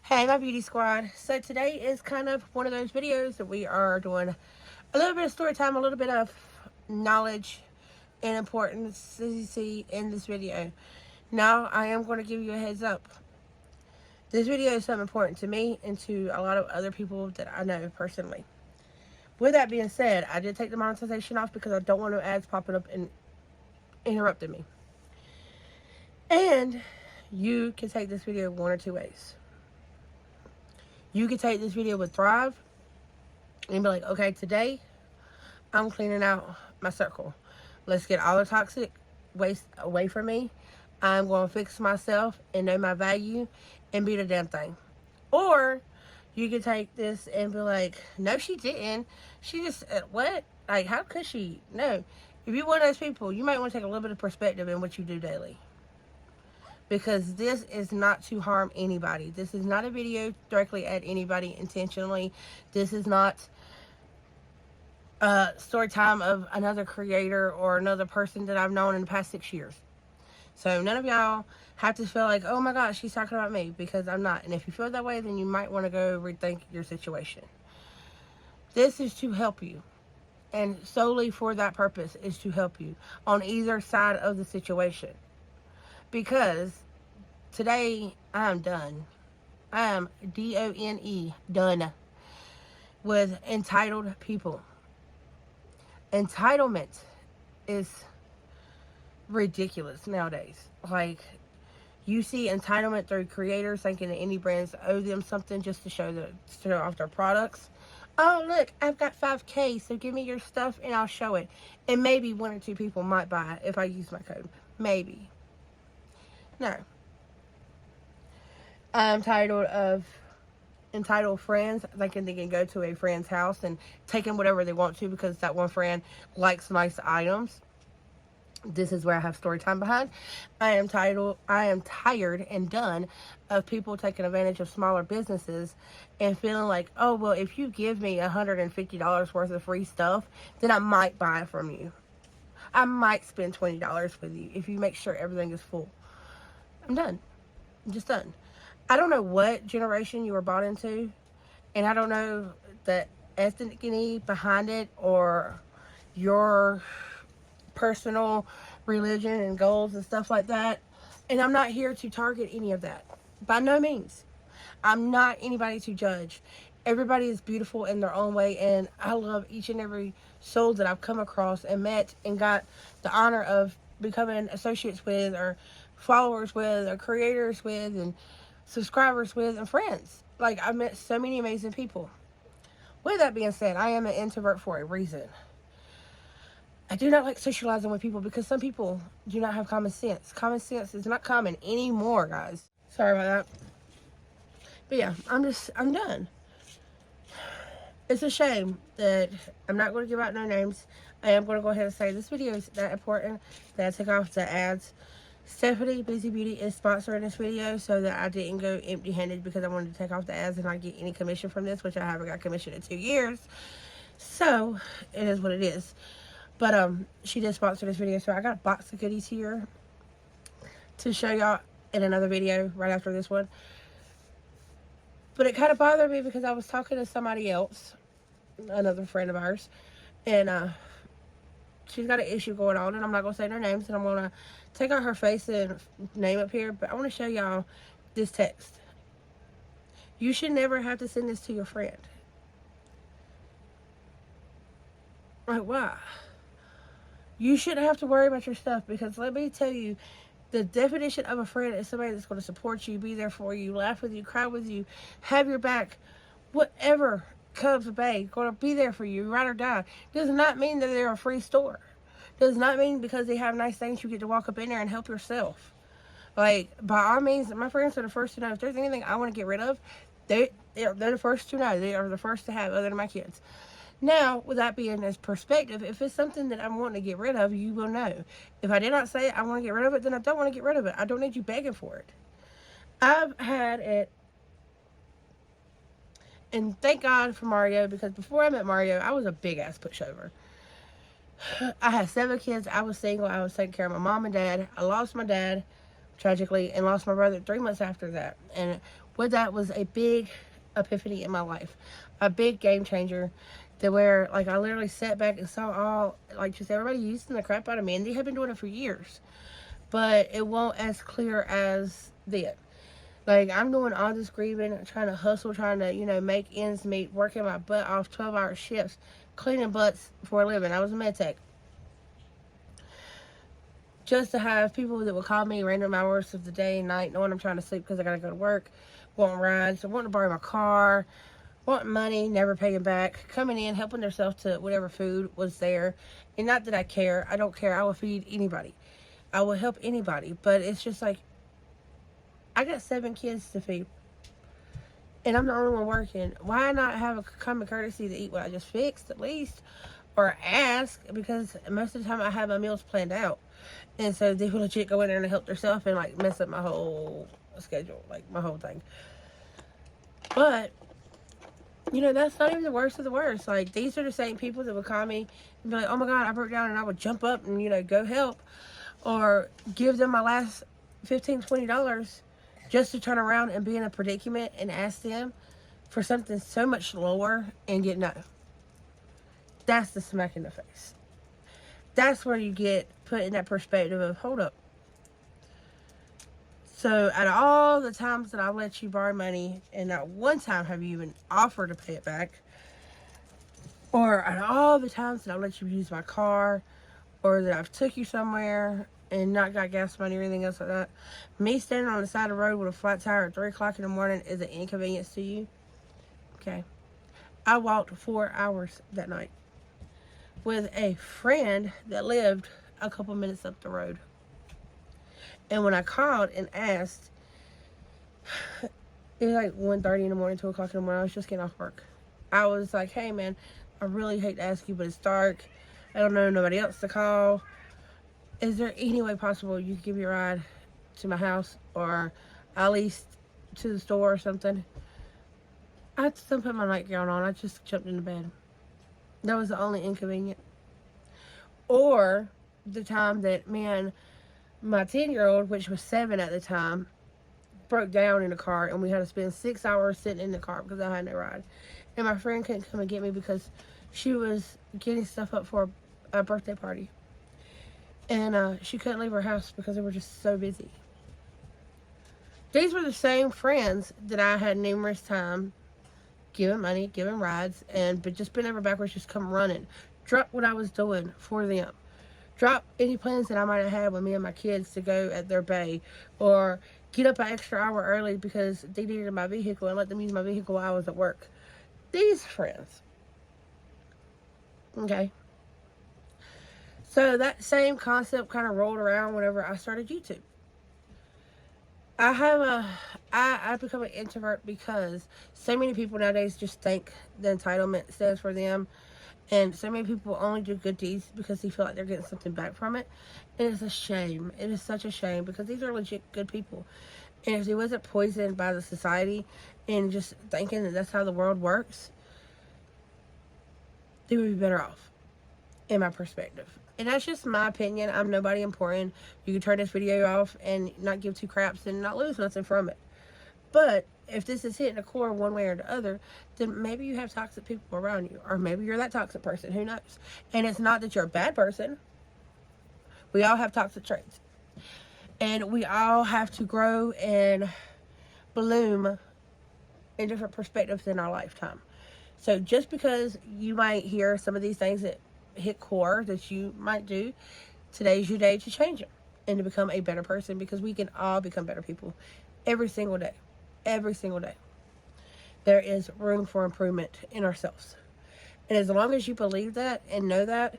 Hey, my beauty squad. So today is kind of one of those videos that we are doing a little bit of story time, a little bit of knowledge and importance as you see in this video. Now, I am going to give you a heads up. This video is something important to me and to a lot of other people that I know personally. With that being said, I did take the monetization off because I don't want no ads popping up and interrupting me. And you can take this video one or two ways. You can take this video with Thrive and be like, okay, today I'm cleaning out my circle. Let's get all the toxic waste away from me. I'm going to fix myself and know my value and be the damn thing. Or you can take this and be like, no, she didn't. She just, what? Like, how could she? No. If you're one of those people, you might want to take a little bit of perspective in what you do daily. Because this is not to harm anybody. This is not a video directly at anybody intentionally. This is not a story time of another creator or another person that I've known in the past 6 years. So none of y'all have to feel like, oh my gosh, she's talking about me, because I'm not. And if you feel that way, then you might want to go rethink your situation. This is to help you. And solely for that purpose is to help you on either side of the situation. Because today I am done. I am D-O-N-E, done with entitled people. Entitlement is ridiculous nowadays. Like, you see entitlement through creators thinking that any brands owe them something just to show off their products. Oh, look, I've got 5K, so give me your stuff and I'll show it. And maybe one or two people might buy it if I use my code. Maybe. No. I'm tired of entitled friends thinking they can go to a friend's house and take them whatever they want to because that one friend likes nice items. This is where I have story time behind. I am tired and done of people taking advantage of smaller businesses and feeling like, oh, well, if you give me $150 worth of free stuff, then I might buy it from you. I might spend $20 with you if you make sure everything is full. I'm done. I'm just done. I don't know what generation you were bought into, and I don't know the ethnicity behind it or your personal religion and goals and stuff like that. And I'm not here to target any of that. By no means. I'm not anybody to judge. Everybody is beautiful in their own way, and I love each and every soul that I've come across and met and got the honor of becoming associates with, or followers with, or creators with, and subscribers with, and friends. Like, I've met so many amazing people. With that being said, I am an introvert for a reason. I do not like socializing with people because some people do not have common sense. Common sense is not common anymore, guys. Sorry about that. But yeah, I'm done. It's a shame that I'm not going to give out no names. I am going to go ahead and say this video is that important that I take off the ads. Stephanie Busy Beauty is sponsoring this video so that I didn't go empty-handed, because I wanted to take off the ads and not get any commission from this, which I haven't got commission in 2 years. So, it is what it is. But, she did sponsor this video, so I got a box of goodies here to show y'all in another video right after this one. But it kind of bothered me because I was talking to somebody else, another friend of ours, and, she's got an issue going on, and I'm not going to say their names, and I'm going to take out her face and name up here, but I want to show y'all this text. You should never have to send this to your friend. Like, why? You shouldn't have to worry about your stuff, because let me tell you, the definition of a friend is somebody that's going to support you, be there for you, laugh with you, cry with you, have your back, whatever comes of age, going to be there for you, ride or die. Does not mean that they're a free store. Does not mean because they have nice things you get to walk up in there and help yourself. Like, by all means, my friends are the first to know. If there's anything I want to get rid of, they're the first to know. They are the first to have, other than my kids. Now, with that being as perspective, if it's something that I'm wanting to get rid of, you will know. If I did not say I want to get rid of it, then I don't want to get rid of it. I don't need you begging for it. I've had it. And thank God for Mario, because before I met Mario, I was a big-ass pushover. I had 7 kids. I was single. I was taking care of my mom and dad. I lost my dad tragically, and lost my brother 3 months after that. And with that was a big epiphany in my life, a big game changer, to where like I literally sat back and saw all like just everybody using the crap out of me, and they have been doing it for years, but it won't as clear as then. Like I'm doing all this grieving, trying to hustle, trying to make ends meet, working my butt off 12-hour shifts, cleaning butts for a living. I was a med tech. Just to have people that would call me random hours of the day and night, knowing I'm trying to sleep because I gotta go to work, wanting rides, wanting to borrow my car, wanting money, never paying back, coming in, helping themselves to whatever food was there. And not that I care, I don't care. I will feed anybody, I will help anybody. But it's just like, I got 7 kids to feed, and I'm the only one working. Why not have a common courtesy to eat what I just fixed at least? Or ask, because most of the time I have my meals planned out. And so they will legit go in there and help themselves and like mess up my whole schedule, like my whole thing. But, that's not even the worst of the worst. Like, these are the same people that would call me and be like, oh my God, I broke down, and I would jump up and, go help. Or give them my last $15, $20 just to turn around and be in a predicament and ask them for something so much lower and get no. That's the smack in the face. That's where you get put in that perspective of, hold up. So out of all the times that I've let you borrow money, and not one time have you even offered to pay it back, or out of all the times that I've let you use my car, or that I've took you somewhere and not got gas money or anything else like that, me standing on the side of the road with a flat tire at 3 o'clock in the morning is an inconvenience to you? Okay. I walked 4 hours that night with a friend that lived a couple minutes up the road. And when I called and asked, it was like 1:30 in the morning, 2 o'clock in the morning. I was just getting off work. I was like, hey man, I really hate to ask you, but it's dark. I don't know nobody else to call. Is there any way possible you could give me a ride to my house, or at least to the store or something? I had to still put my nightgown on. I just jumped into bed. That was the only inconvenient. Or the time that, man, my 10-year-old, which was 7 at the time, broke down in the car, and we had to spend 6 hours sitting in the car because I had no ride. And my friend couldn't come and get me because she was getting stuff up for a birthday party. And she couldn't leave her house because they were just so busy. These were the same friends that I had numerous times giving money, giving rides, but just been over backwards, just come running. Drop what I was doing for them. Drop any plans that I might have had with me and my kids to go at their bay, or get up an extra hour early because they needed my vehicle and let them use my vehicle while I was at work. These friends. Okay. So that same concept kind of rolled around whenever I started YouTube. I become an introvert because so many people nowadays just think the entitlement stands for them, and so many people only do good deeds because they feel like they're getting something back from it. And it's a shame. It is such a shame, because these are legit good people, and if they wasn't poisoned by the society and just thinking that that's how the world works, they would be better off, in my perspective. And that's just my opinion. I'm nobody important. You can turn this video off and not give two craps and not lose nothing from it. But if this is hitting a core one way or the other, then maybe you have toxic people around you. Or maybe you're that toxic person. Who knows? And it's not that you're a bad person. We all have toxic traits. And we all have to grow and bloom in different perspectives in our lifetime. So just because you might hear some of these things that hit core that you might do, today's your day to change it and to become a better person, because we can all become better people every single day. Every single day. There is room for improvement in ourselves. And as long as you believe that and know that,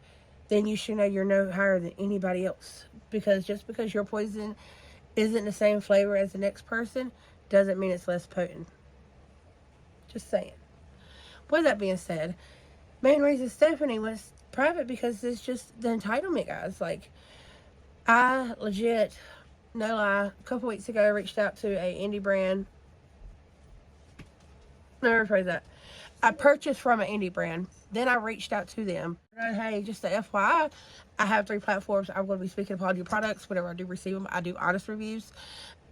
then you should know you're no higher than anybody else. Because just because your poison isn't the same flavor as the next person doesn't mean it's less potent. Just saying. With that being said, main reason Stephanie was private because it's just the entitlement, guys. Like, I legit, no lie, a couple weeks ago I reached out to a indie brand Let me rephrase that. I purchased from an indie brand. Then I reached out to them. Hey, just a FYI, I have 3 platforms. I'm going to be speaking of all your products. Whenever I do receive them, I do honest reviews.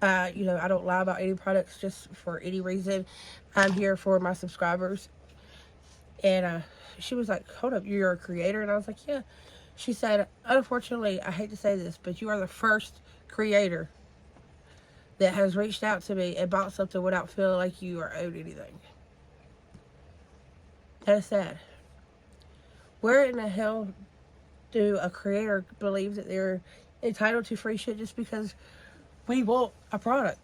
I don't lie about any products just for any reason. I'm here for my subscribers. And she was like, hold up, you're a creator? And I was like, yeah. She said, unfortunately, I hate to say this, but you are the first creator that has reached out to me and bought something without feeling like you are owed anything. That is sad. Where in the hell do a creator believe that they're entitled to free shit just because we want a product?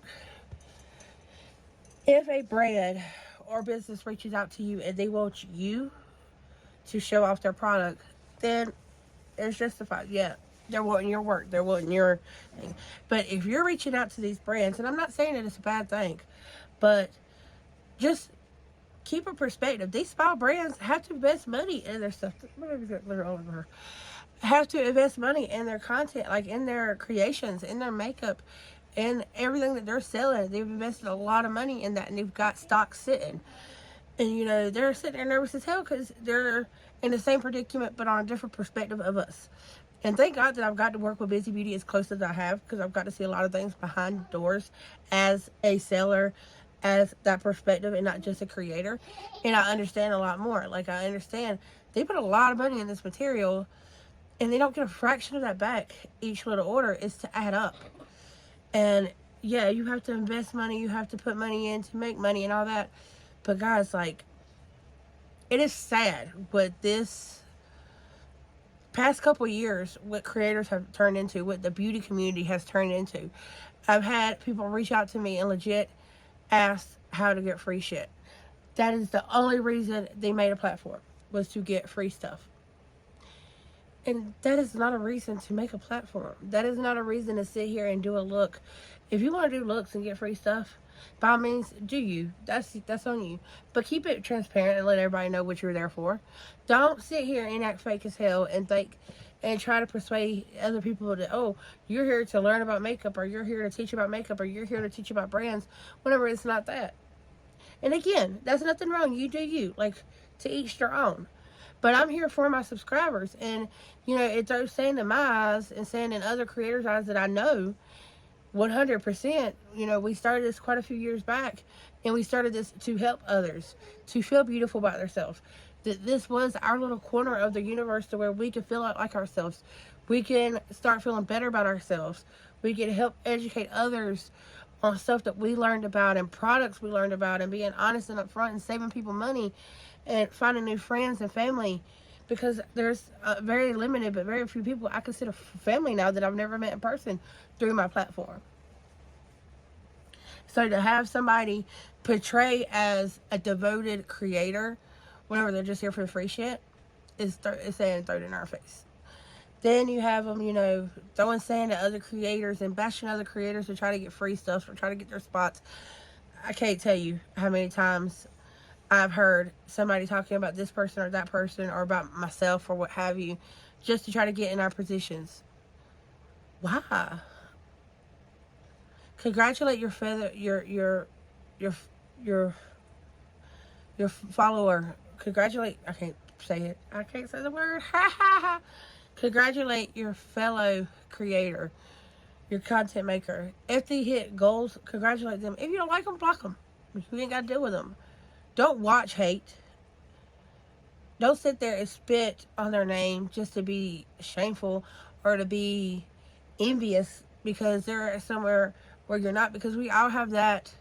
If a brand or business reaches out to you and they want you to show off their product, then it's justified. Yeah, they're wanting your work. They're wanting your thing. But if you're reaching out to these brands, and I'm not saying that it's a bad thing, but just keep a perspective. These small brands have to invest money in their stuff. Have to invest money in their content, like in their creations, in their makeup, and everything that they're selling. They've invested a lot of money in that, and they've got stock sitting. And they're sitting there nervous as hell because they're in the same predicament but on a different perspective of us. And thank God that I've got to work with Busy Beauty as close as I have, because I've got to see a lot of things behind doors as a seller, as that perspective, and not just a creator. And I understand a lot more. Like, I understand they put a lot of money in this material and they don't get a fraction of that back. Each little order is to add up. And yeah, you have to invest money, you have to put money in to make money and all that. But guys, like, it is sad what this past couple years, what creators have turned into, what the beauty community has turned into. I've had people reach out to me and legit ask how to get free shit. That is the only reason they made a platform, was to get free stuff. And that is not a reason to make a platform. That is not a reason to sit here and do a look. If you want to do looks and get free stuff, by all means, do you. That's on you. But keep it transparent and let everybody know what you're there for. Don't sit here and act fake as hell and think and try to persuade other people that, oh, you're here to learn about makeup, or you're here to teach about makeup, or you're here to teach about brands, whenever it's not that. And again, that's nothing wrong. You do you. Like, to each their own. But I'm here for my subscribers. And, it throws sand in my eyes and sand in other creators' eyes that I know 100%. We started this quite a few years back. And we started this to help others, to feel beautiful about themselves. That this was our little corner of the universe to where we can feel like ourselves. We can start feeling better about ourselves. We can help educate others on stuff that we learned about and products we learned about, and being honest and upfront and saving people money and finding new friends and family, because there's very limited but very few people I consider family now that I've never met in person through my platform. So to have somebody portray as a devoted creator whenever they're just here for the free shit is saying throw it in our face. Then you have them, throwing sand at other creators and bashing other creators to try to get free stuff or try to get their spots. I can't tell you how many times I've heard somebody talking about this person or that person, or about myself or what have you, just to try to get in our positions. Why? Congratulate your follower. Congratulate. I can't say it. I can't say the word. Congratulate your fellow creator, your content maker. If they hit goals, congratulate them. If you don't like them, block them. You ain't got to deal with them. Don't watch hate. Don't sit there and spit on their name just to be shameful or to be envious because they're somewhere where you're not, because we all have that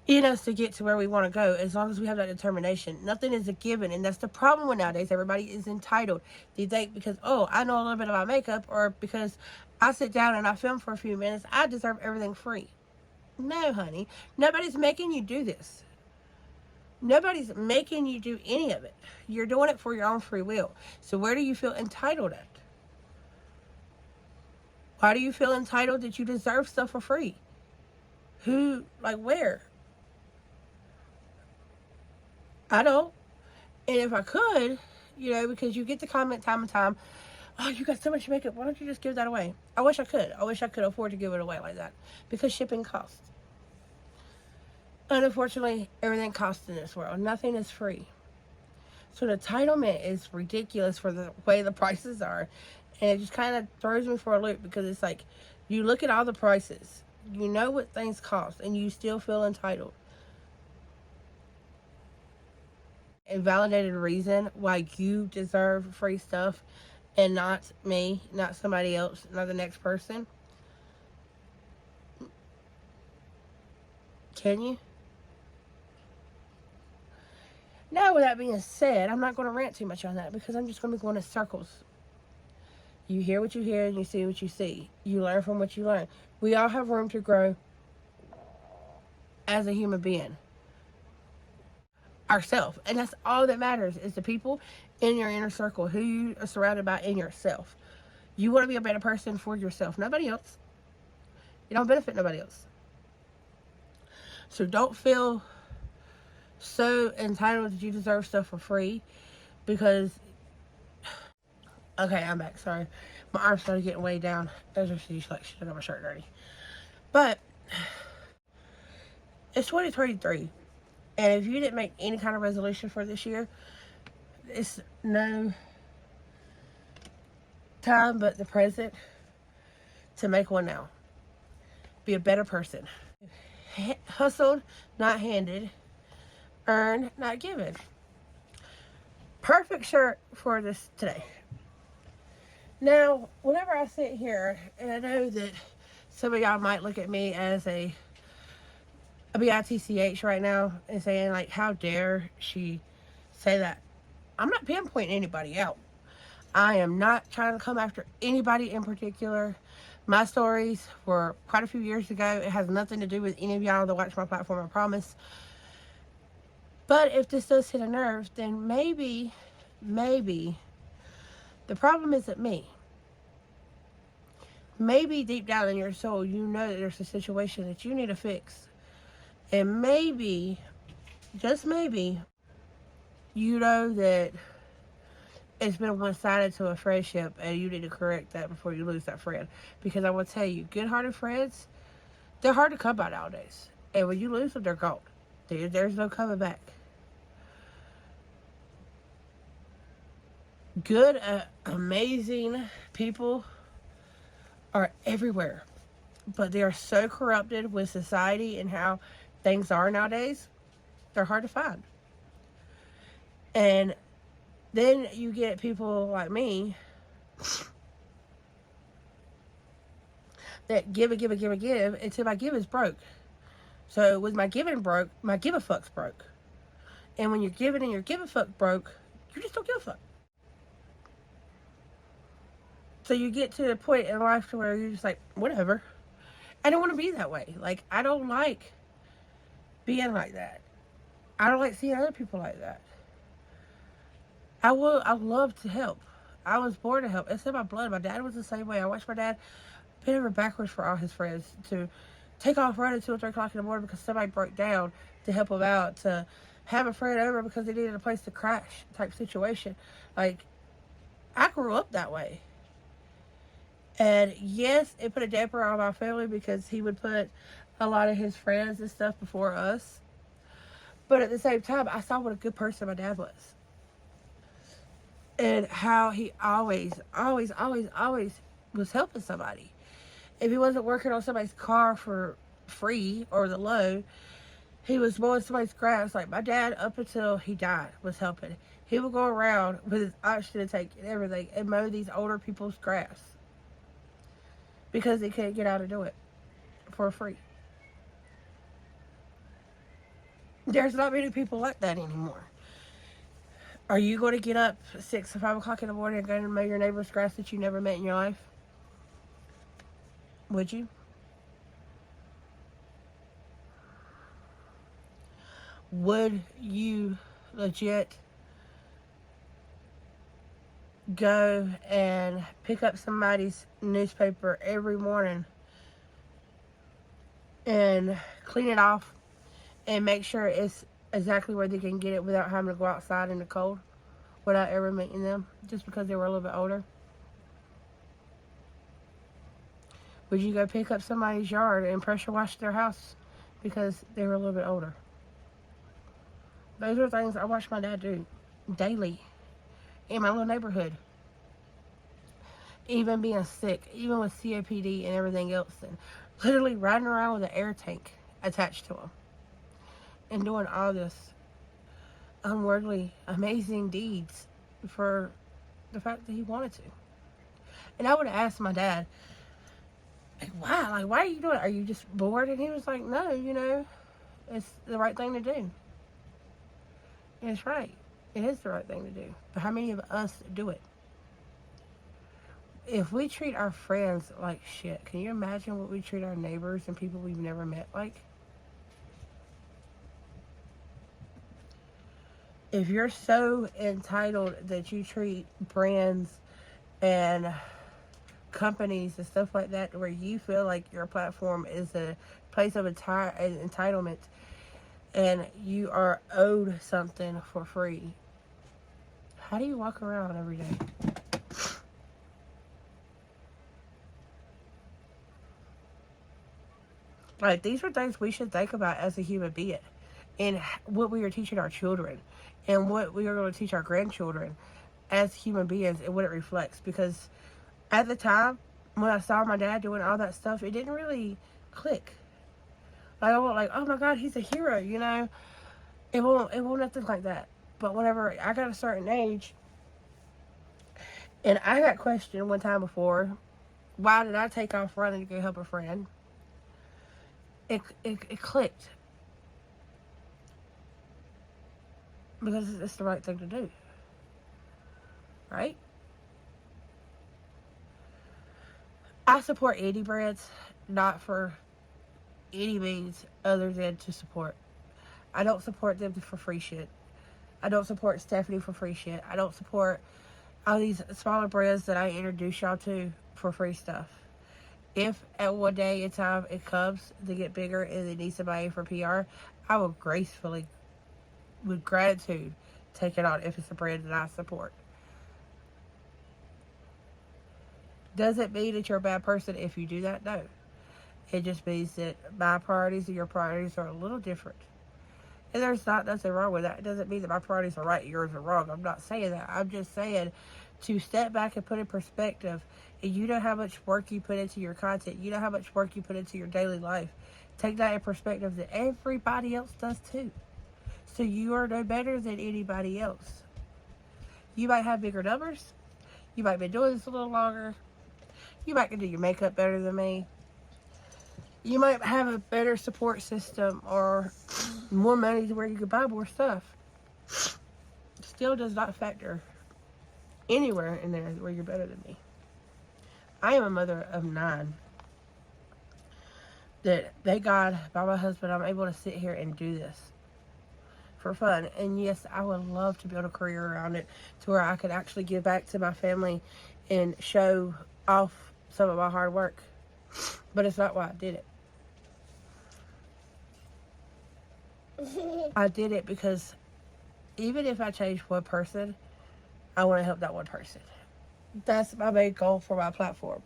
in us to get to where we want to go, as long as we have that determination. Nothing is a given, and that's the problem with nowadays. Everybody is entitled. They think because, oh, I know a little bit about makeup, or because I sit down and I film for a few minutes, I deserve everything free. No, honey. Nobody's making you do this. Nobody's making you do any of it. You're doing it for your own free will. So where do you feel entitled at? Why do you feel entitled that you deserve stuff for free? Where? I don't. And if I could, because you get the comment time and time, oh, you got so much makeup, why don't you just give that away? I wish I could. I wish I could afford to give it away like that, because shipping costs. Unfortunately, everything costs in this world. Nothing is free. So the entitlement is ridiculous for the way the prices are. And it just kind of throws me for a loop because it's like you look at all the prices, you know what things cost, and you still feel entitled. A validated reason why you deserve free stuff and not me, not somebody else, not the next person. Can you? Now, with that being said, I'm not going to rant too much on that because I'm just going to be going in circles. You hear what you hear and you see what you see. You learn from what you learn. We all have room to grow as a human being. Ourselves. And that's all that matters is the people in your inner circle, who you are surrounded by in yourself. You want to be a better person for yourself, nobody else. You don't benefit nobody else. So don't feel so entitled that you deserve stuff for free because, okay, I'm back, sorry. My arm started getting way down. Those are she's like, shit, I got my shirt dirty. But it's 2023. And if you didn't make any kind of resolution for this year, it's no time but the present to make one now. Be a better person. Hustled, not handed. Earned, not given. Perfect shirt for this today. Now, whenever I sit here, and I know that some of y'all might look at me as a bitch right now and saying, like, how dare she say that? I'm not pinpointing anybody out. I am not trying to come after anybody in particular. My stories were quite a few years ago. It has nothing to do with any of y'all that watch my platform, I promise. But if this does hit a nerve, then maybe the problem isn't me. Maybe deep down in your soul, you know that there's a situation that you need to fix. And maybe, just maybe, you know that it's been one-sided to a friendship and you need to correct that before you lose that friend. Because I will tell you, good-hearted friends, they're hard to come by nowadays. And when you lose them, they're gone. There's no coming back. Good, amazing people are everywhere. But they are so corrupted with society and how things are nowadays, they're hard to find. And then you get people like me that give until my give is broke. So with my giving broke, my give a fuck's broke. And when you're giving and your give a fuck broke, you just don't give a fuck. So you get to a point in life to where you're just like, whatever. I don't want to be that way. Like, I don't like being like that. I don't like seeing other people like that. I love to help. I was born to help. It's in my blood. My dad was the same way. I watched my dad bend over backwards for all his friends to take off running 2 or 3 o'clock in the morning because somebody broke down to help him out, to have a friend over because they needed a place to crash type situation. Like, I grew up that way. And yes, it put a damper on my family because he would put a lot of his friends and stuff before us. But at the same time, I saw what a good person my dad was. And how he always was helping somebody. If he wasn't working on somebody's car for free or the loan, he was mowing somebody's grass. Like, my dad, up until he died, was helping. He would go around with his oxygen tank and everything and mow these older people's grass. Because they couldn't get out and do it for free. There's not many people like that anymore. Are you going to get up 6 or 5 o'clock in the morning and go and mow your neighbor's grass that you never met in your life? Would you? Would you legit go and pick up somebody's newspaper every morning and clean it off and make sure it's exactly where they can get it without having to go outside in the cold without ever meeting them just because they were a little bit older? Would you go pick up somebody's yard and pressure wash their house because they were a little bit older. Those are things I watched my dad do daily in my little neighborhood. Even being sick, even with COPD and everything else, and literally riding around with an air tank attached to him and doing all this unworldly, amazing deeds for the fact that he wanted to. And I would have asked my dad, like, why? Like, why are you doing it? Are you just bored? And he was like, no, it's the right thing to do. And it's right. It is the right thing to do. But how many of us do it? If we treat our friends like shit, can you imagine what we treat our neighbors and people we've never met like? If you're so entitled that you treat brands and companies and stuff like that where you feel like your platform is a place of entitlement and you are owed something for free, how do you walk around every day? Like, these are things we should think about as a human being, and what we are teaching our children, and what we are going to teach our grandchildren as human beings, and what it reflects. Because at the time, when I saw my dad doing all that stuff, it didn't really click. Like, I wasn't like, oh my God, he's a hero, It won't nothing like that. But whenever I got a certain age, and I got questioned one time before, why did I take off running to go help a friend? It clicked. Because it's the right thing to do. Right? I support indie brands, not for any means other than to support. I don't support them for free shit. I don't support Stephanie for free shit. I don't support all these smaller brands that I introduce y'all to for free stuff. If at one day in time it comes to get bigger and they need somebody for PR, I will gracefully, with gratitude, take it on if it's a brand that I support. Does it mean that you're a bad person if you do that? No. It just means that my priorities and your priorities are a little different. And there's not nothing wrong with that. It doesn't mean that my priorities are right and yours are wrong. I'm not saying that. I'm just saying to step back and put in perspective. And you know how much work you put into your content. You know how much work you put into your daily life. Take that in perspective that everybody else does too. So you are no better than anybody else. You might have bigger numbers. You might be doing this a little longer. You might can do your makeup better than me. You might have a better support system or more money to where you could buy more stuff. Still does not factor anywhere in there where you're better than me. I am a mother of 9. That, thank God, by my husband, I'm able to sit here and do this for fun. And yes, I would love to build a career around it to where I could actually give back to my family and show off some of my hard work. But it's not why I did it. I did it because even if I change one person, I want to help that one person. That's my main goal for my platform.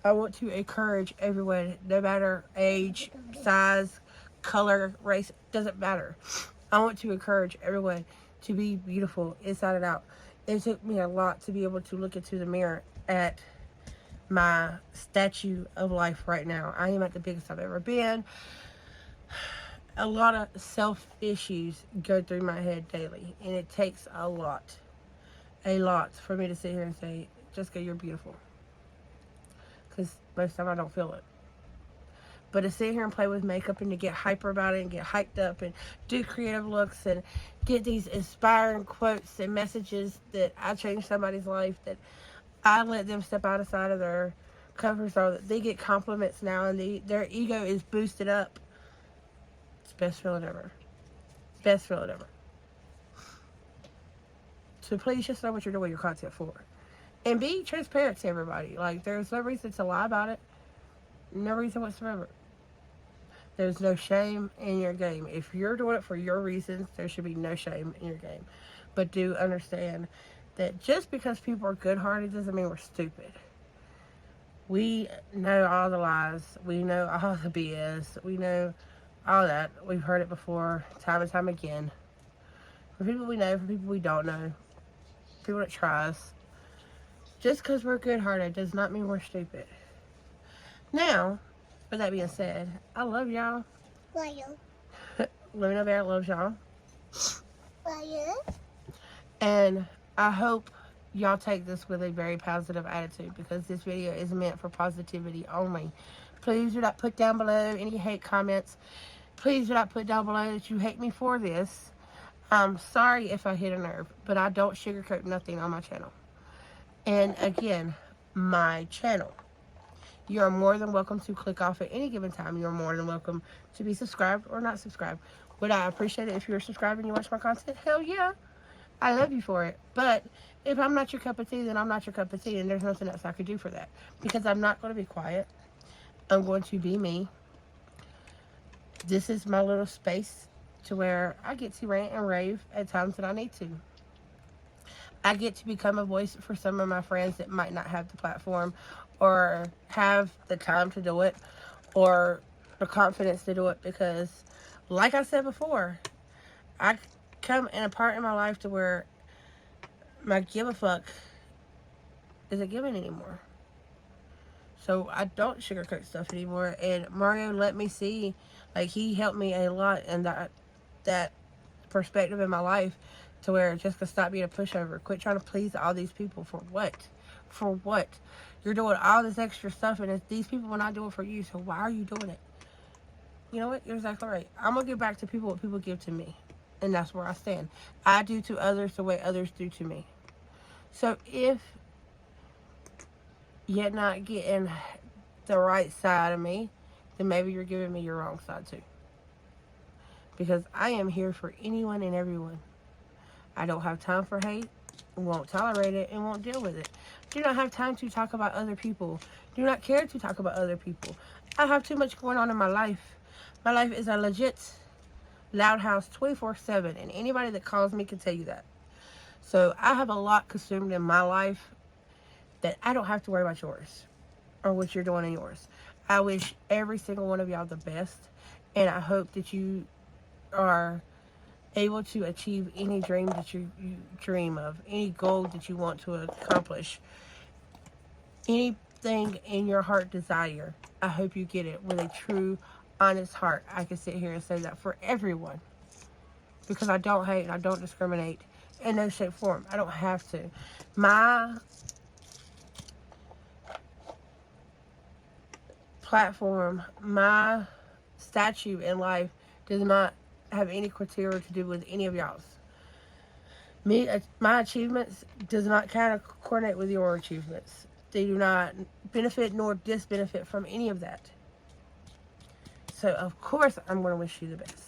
I want to encourage everyone, no matter age, size, color, race, doesn't matter. I want to encourage everyone to be beautiful inside and out. It took me a lot to be able to look into the mirror at my statue of life right now. I am at the biggest I've ever been. A lot of self issues go through my head daily, and it takes a lot for me to sit here and say, Jessica, you're beautiful. Because most of the time I don't feel it. But to sit here and play with makeup and to get hyper about it and get hyped up and do creative looks and get these inspiring quotes and messages that I change somebody's life, that I let them step outside of their comfort zone, that they get compliments now and their ego is boosted up. It's the best feeling ever. Best feeling ever. So please just know what you're doing your content for. And be transparent to everybody. Like, there's no reason to lie about it. No reason whatsoever. There's no shame in your game. If you're doing it for your reasons, there should be no shame in your game. But do understand that just because people are good-hearted doesn't mean we're stupid. We know all the lies. We know all the BS. We know all that. We've heard it before, time and time again. For people we know, for people we don't know, people that try us. Just because we're good-hearted does not mean we're stupid. Now, with that being said, I love y'all. Love you. Luna Bear loves y'all. Love you. And I hope y'all take this with a very positive attitude, because this video is meant for positivity only. Please do not put down below any hate comments. Please do not put down below that you hate me for this. I'm sorry if I hit a nerve, but I don't sugarcoat nothing on my channel. And again, my channel. You are more than welcome to click off at any given time. You're more than welcome to be subscribed or not subscribed. Would I appreciate it if you were subscribed and you watch my content? Hell yeah. I love you for it. But if I'm not your cup of tea, then I'm not your cup of tea, and there's nothing else I could do for that. Because I'm not going to be quiet. I'm going to be me. This is my little space to where I get to rant and rave at times that I need to. I get to become a voice for some of my friends that might not have the platform or have the time to do it or the confidence to do it, because like I said before, I come in a part in my life to where my give a fuck isn't given anymore. So I don't sugarcoat stuff anymore. And Mario let me see, like, he helped me a lot in that perspective in my life, to where Jessica, stop being a pushover. Quit trying to please all these people. For what? For what? You're doing all this extra stuff, and these people will not do it for you, so why are you doing it? You know what? You're exactly right. I'm going to give back to people what people give to me. And that's where I stand. I do to others the way others do to me. So if you're not getting the right side of me, then maybe you're giving me your wrong side too. Because I am here for anyone and everyone. I don't have time for hate, won't tolerate it, and won't deal with it. Do not have time to talk about other people. Do not care to talk about other people. I have too much going on in my life. My life is a legit loud house 24/7, and anybody that calls me can tell you that. So I have a lot consumed in my life that I don't have to worry about yours or what you're doing in yours. I wish every single one of y'all the best, and I hope that you are able to achieve any dream that you dream of, any goal that you want to accomplish, anything in your heart desire. I hope you get it with a true, honest heart. I can sit here and say that for everyone, because I don't hate and I don't discriminate in no shape, form. I don't have to. My platform, my statue in life does not have any criteria to do with any of y'all's. My achievements does not kind of coordinate with your achievements. They do not benefit nor disbenefit from any of that. So of course I'm going to wish you the best.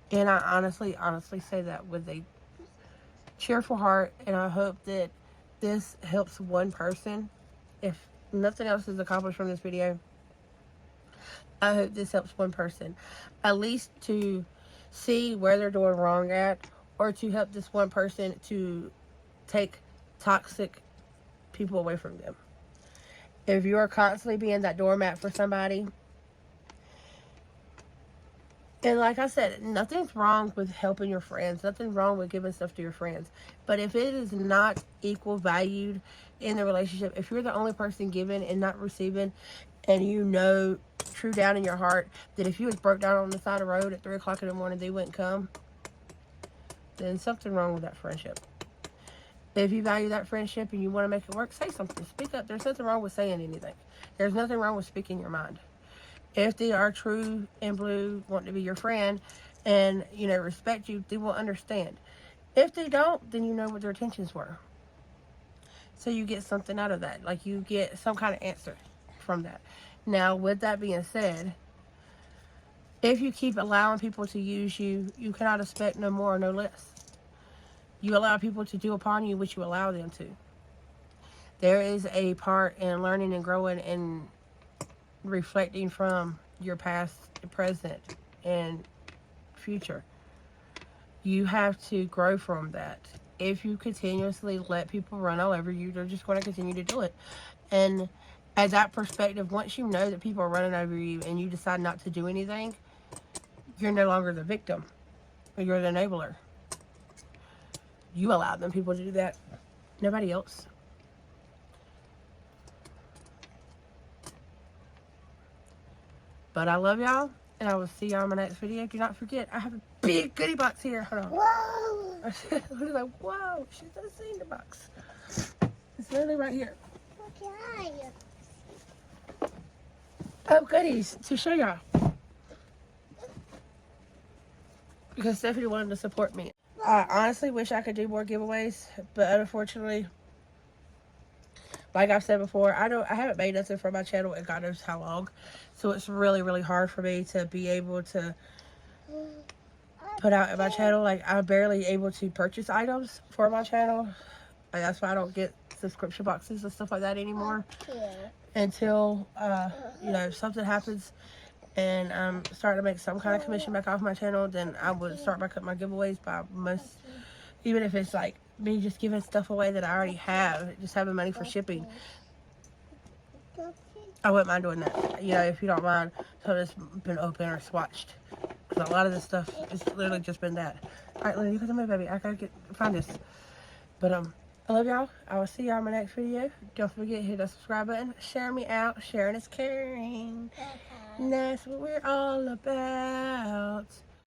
And I honestly say that with a cheerful heart, and I hope that this helps one person. If nothing else is accomplished from this video, I hope this helps one person, at least to see where they're doing wrong at, or to help this one person to take toxic people away from them. If you're constantly being that doormat for somebody, and like I said, nothing's wrong with helping your friends, nothing wrong with giving stuff to your friends, but if it is not equal valued in the relationship, if you're the only person giving and not receiving, and you know true down in your heart that if you was broke down on the side of the road at 3 o'clock in the morning, they wouldn't come, then something wrong with that friendship. If you value that friendship and you want to make it work, say something. Speak up. There's nothing wrong with saying anything. There's nothing wrong with speaking your mind. If they are true and blue, want to be your friend, and, you know, respect you, they will understand. If they don't, then you know what their intentions were. So you get something out of that. Like, you get some kind of answer from that. Now, with that being said, if you keep allowing people to use you, you cannot expect no more or no less. You allow people to do upon you what you allow them to. There is a part in learning and growing and reflecting from your past, present, and future. You have to grow from that. If you continuously let people run all over you, they're just going to continue to do it. And at that perspective, once you know that people are running over you and you decide not to do anything, You're no longer the victim. You're the enabler. You allowed them people to do that. Nobody else. But I love y'all, and I will see y'all in my next video. Do not forget, I have a big goodie box here. Hold on. Whoa. I was like, whoa, she's not seeing the box. It's literally right here. Okay. Oh, goodies to show y'all. Because Stephanie wanted to support me. I honestly wish I could do more giveaways, but unfortunately, like I've said before, I haven't made nothing for my channel in God knows how long. So it's really, really hard for me to be able to put out in my channel. Like, I'm barely able to purchase items for my channel. Like, that's why I don't get subscription boxes and stuff like that anymore. Until, you know, something happens and I'm starting to make some kind of commission back off my channel, then I would start my giveaways by even if it's like me just giving stuff away that I already have, just having money for shipping. I wouldn't mind doing that, you know, if you don't mind. So it's been open or swatched, because a lot of this stuff has literally just been that. All right, Lily, you come to me, baby. I gotta find this. But I love y'all. I will see y'all in my next video. Don't forget to hit the subscribe button. Share me out. Sharing is caring. And that's what we're all about.